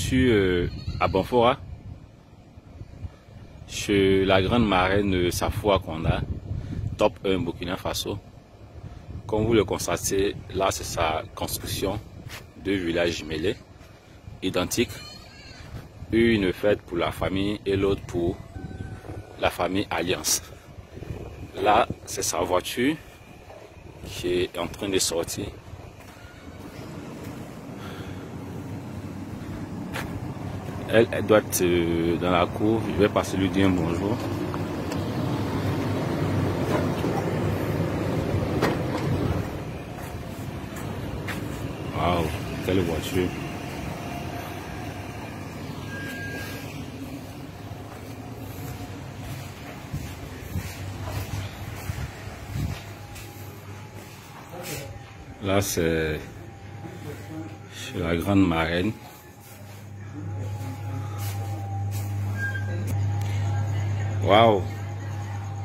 suis à Banfora, chez la grande marraine Safou Konda, top 1 Burkina Faso. Comme vous le constatez, là c'est sa construction, deux villages jumelés, identiques. Une faite pour la famille et l'autre pour la famille Alliance. Là c'est sa voiture qui est en train de sortir. Elle doit être dans la cour. Je vais passer lui dire un bonjour. Waouh, quelle voiture. Là c'est chez la grande marraine. Waouh,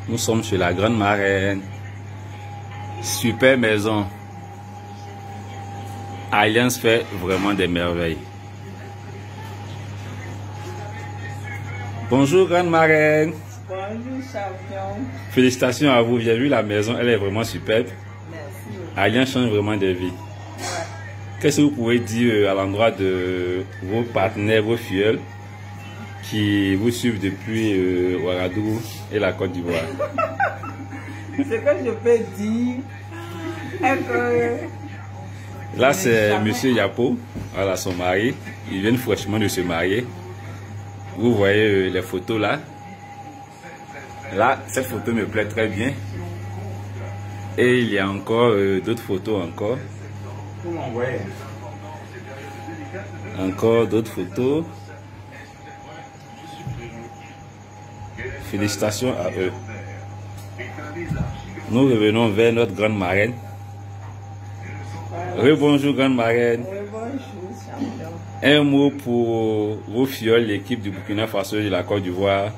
nous sommes chez la grande marraine. Super maison. Alliance fait vraiment des merveilles. Bonjour grande marraine. Bonjour champion. Félicitations à vous, j'ai vu la maison, elle est vraiment superbe. Merci. Alliance change vraiment des vies. Ouais. Qu'est-ce que vous pouvez dire à l'endroit de vos partenaires, vos filleuls qui vous suivent depuis Ouagadougou et la Côte d'Ivoire? Ce que je peux dire est que là c'est monsieur Yapo, voilà son mari, ils viennent fraîchement de se marier. Vous voyez les photos là. Là cette photo me plaît très bien. Et il y a encore d'autres photos encore. Encore d'autres photos. Félicitations à eux. Nous revenons vers notre grande marraine. Rebonjour grande marraine. bonjour champion. Un mot pour vos filleuls, l'équipe du Burkina Faso et de la Côte d'Ivoire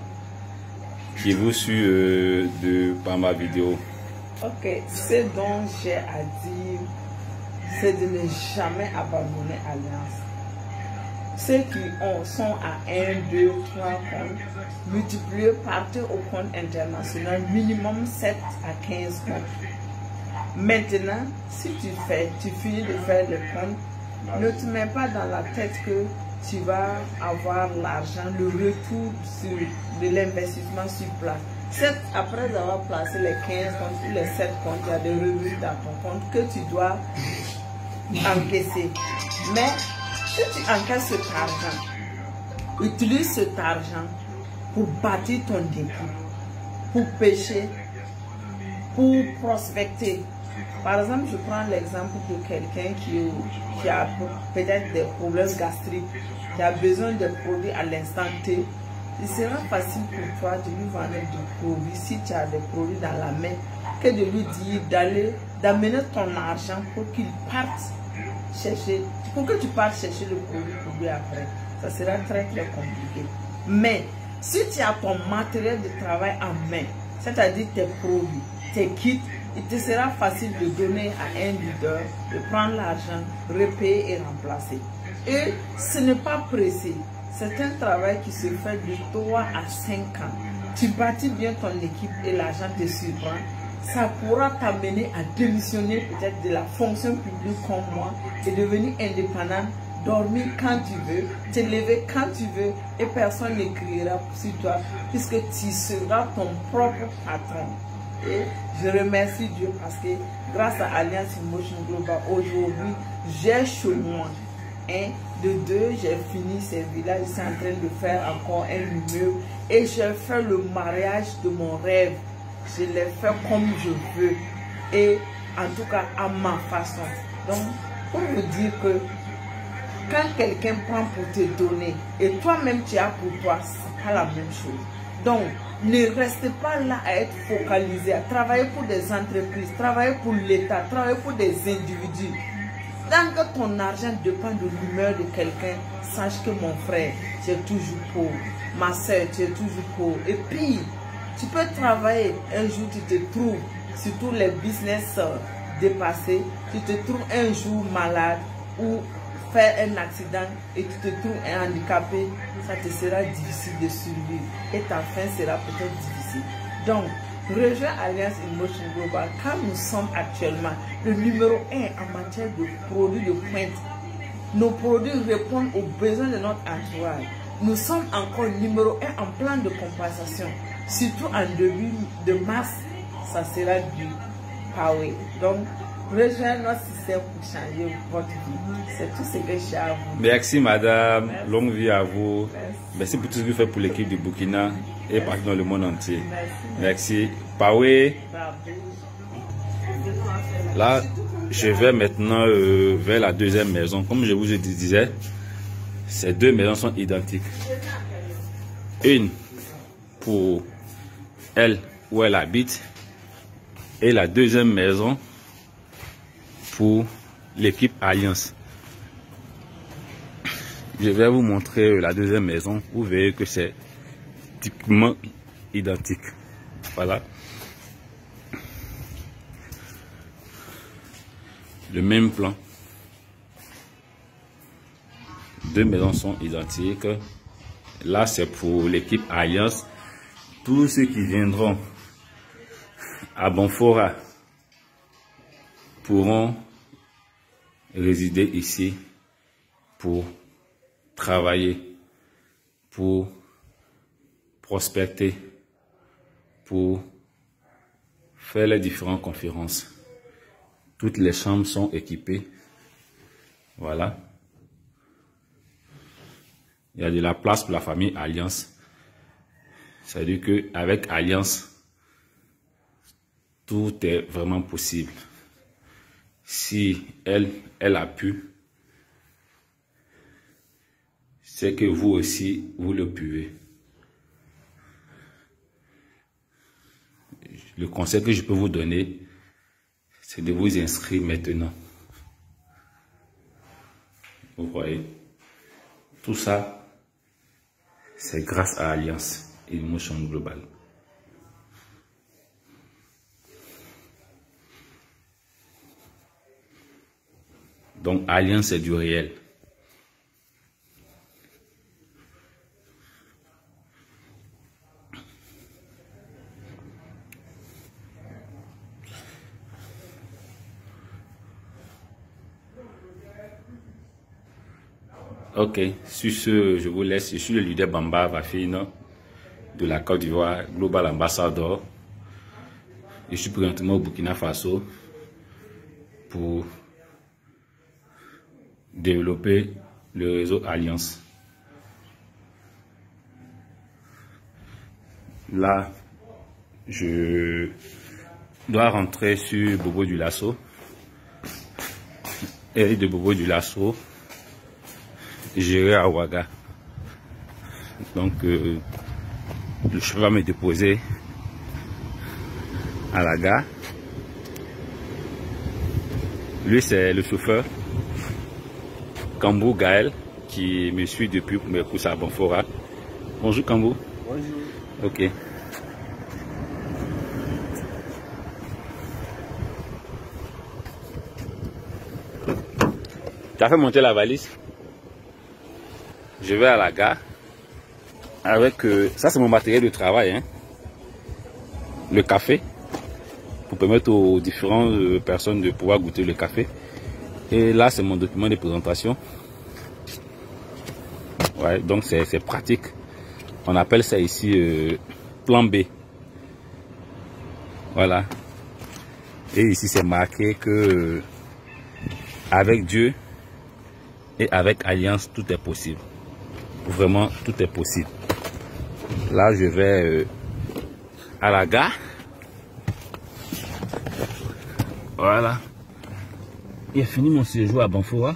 qui vous suit par ma vidéo. Ok, ce dont j'ai à dire, c'est de ne jamais abandonner Alliance. Ceux qui sont à 1, 2, 3 comptes, multipliés, partez au compte international, minimum 7 à 15 comptes. Maintenant, si tu finis de faire le compte, ne te mets pas dans la tête que tu vas avoir l'argent, le retour de l'investissement sur place. Après avoir placé les 15 comptes ou les 7 comptes, il y a des revenus dans ton compte que tu dois encaisser. Mais si tu encaisses cet argent, utilise cet argent pour bâtir ton équipe, pour pêcher, pour prospecter. Par exemple, je prends l'exemple de quelqu'un qui a peut-être des problèmes gastriques, qui a besoin de produits à l'instant T. Il sera facile pour toi de lui vendre des produits si tu as des produits dans la main que de lui dire d'amener ton argent pour qu'il parte chercher, pour que tu partes chercher le produit pour lui après. Ça sera très compliqué. Mais si tu as ton matériel de travail en main, c'est-à-dire tes produits, tes kits, il te sera facile de donner à un leader, de prendre l'argent, repayer et remplacer. Et ce n'est pas pressé. C'est un travail qui se fait de 3 à 5 ans. Tu bâtis bien ton équipe et l'argent te surprend. Ça pourra t'amener à démissionner peut-être de la fonction publique comme moi et devenir indépendant, dormir quand tu veux, te lever quand tu veux et personne ne criera sur toi puisque tu seras ton propre patron. Et je remercie Dieu parce que grâce à Alliance Motion Global, aujourd'hui, j'ai chez moi. De 2, j'ai fini ces villages, je suis en train de faire encore un immeuble et j'ai fait le mariage de mon rêve. Je l'ai fait comme je veux et en tout cas à ma façon. Donc, pour vous dire que quand quelqu'un prend pour te donner et toi-même tu as pour toi, c'est pas la même chose. Donc, ne restez pas là à être focalisé, à travailler pour des entreprises, travailler pour l'État, travailler pour des individus. Tant que ton argent dépend de l'humeur de quelqu'un, sache que mon frère, tu es toujours pauvre. Ma soeur, tu es toujours pauvre. Et puis, tu peux travailler, un jour tu te trouves, surtout les business dépassés, tu te trouves un jour malade ou faire un accident et tu te trouves handicapé, ça te sera difficile de survivre et ta fin sera peut-être difficile. Donc, rejoins Alliance Emotion Global car nous sommes actuellement le numéro 1 en matière de produits de pointe. Nos produits répondent aux besoins de notre entourage. Nous sommes encore numéro 1 en plan de compensation. Surtout en début de mars, ça sera du Huawei. Donc, rejoignez notre système pour changer votre vie. C'est tout ce que j'ai à vous. Merci madame, merci. Longue vie à vous. Merci pour tout ce que vous faites pour l'équipe du Burkina et partout dans le monde entier. Merci. Huawei. Là, je vais maintenant vers la deuxième maison. Comme je vous disais, ces deux maisons sont identiques. Une pour elle où elle habite et la deuxième maison pour l'équipe Alliance. Je vais vous montrer la deuxième maison. Vous verrez que c'est typiquement identique. Voilà. Le même plan. Deux maisons sont identiques. Là, c'est pour l'équipe Alliance. Tous ceux qui viendront à Bonfora pourront résider ici pour travailler, pour prospecter, pour faire les différentes conférences. Toutes les chambres sont équipées. Voilà. Il y a de la place pour la famille Alliance. C'est-à-dire qu'avec Alliance, tout est vraiment possible. Si elle a pu, c'est que vous aussi, vous le pouvez. Le conseil que je peux vous donner, c'est de vous inscrire maintenant. Vous voyez, tout ça, c'est grâce à Alliance Emotion Global. Donc, Alliance, c'est du réel. Ok, sur ce, je vous laisse. Je suis le leader Bamba Vafine de la Côte d'Ivoire, Global Ambassador. Je suis présentement au Burkina Faso pour développer le réseau Alliance. Là, je dois rentrer sur Bobo du Lasso. Et de Bobo du Lasso, j'irai à Ouaga. Donc, le chauffeur va me déposer à la gare. Lui, c'est le chauffeur Kambou Gaël qui me suit depuis mes courses à Bonfora. Bonjour Kambou. Bonjour. Ok. Tu as fait monter la valise? Je vais à la gare avec ça, c'est mon matériel de travail, hein. Le café pour permettre aux différentes personnes de pouvoir goûter le café. Et là, c'est mon document de présentation. Ouais, donc c'est pratique. On appelle ça ici plan B. Voilà. Et ici, c'est marqué que avec Dieu et avec Alliance, tout est possible. Vraiment, tout est possible. Là, je vais à la gare. Voilà. Il a fini mon séjour à Bonfora.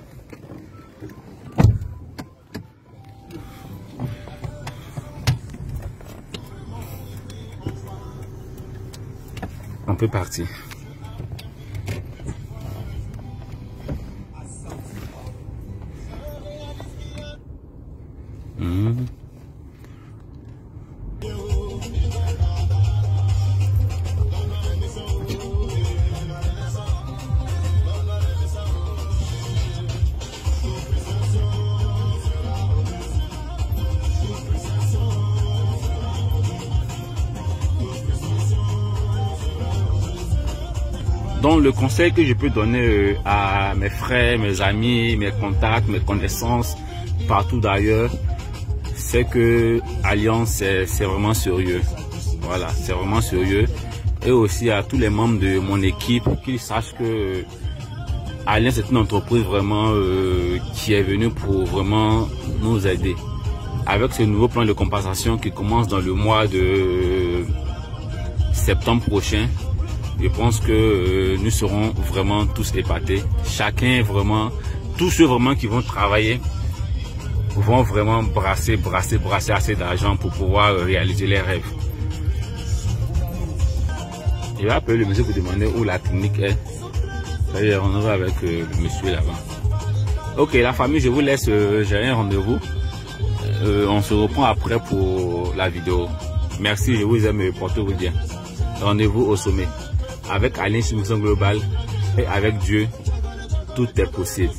On peut partir. Donc le conseil que je peux donner à mes frères, mes amis, mes contacts, mes connaissances, partout d'ailleurs, c'est que Alliance c'est vraiment sérieux. Voilà, c'est vraiment sérieux. Et aussi à tous les membres de mon équipe qu'ils sachent que Alliance est une entreprise vraiment qui est venue pour vraiment nous aider. Avec ce nouveau plan de compensation qui commence dans le mois de septembre prochain, je pense que nous serons vraiment tous épatés. Chacun vraiment, tous ceux vraiment qui vont travailler vont vraiment brasser assez d'argent pour pouvoir réaliser les rêves. Je vais appeler le monsieur pour demander où la clinique est. D'ailleurs, on va avec le monsieur là-bas. Ok, la famille, je vous laisse, j'ai un rendez-vous. On se reprend après pour la vidéo. Merci, je vous aime, portez-vous bien. Rendez-vous au sommet. Avec Alliance Mission Globale et avec Dieu, tout est possible.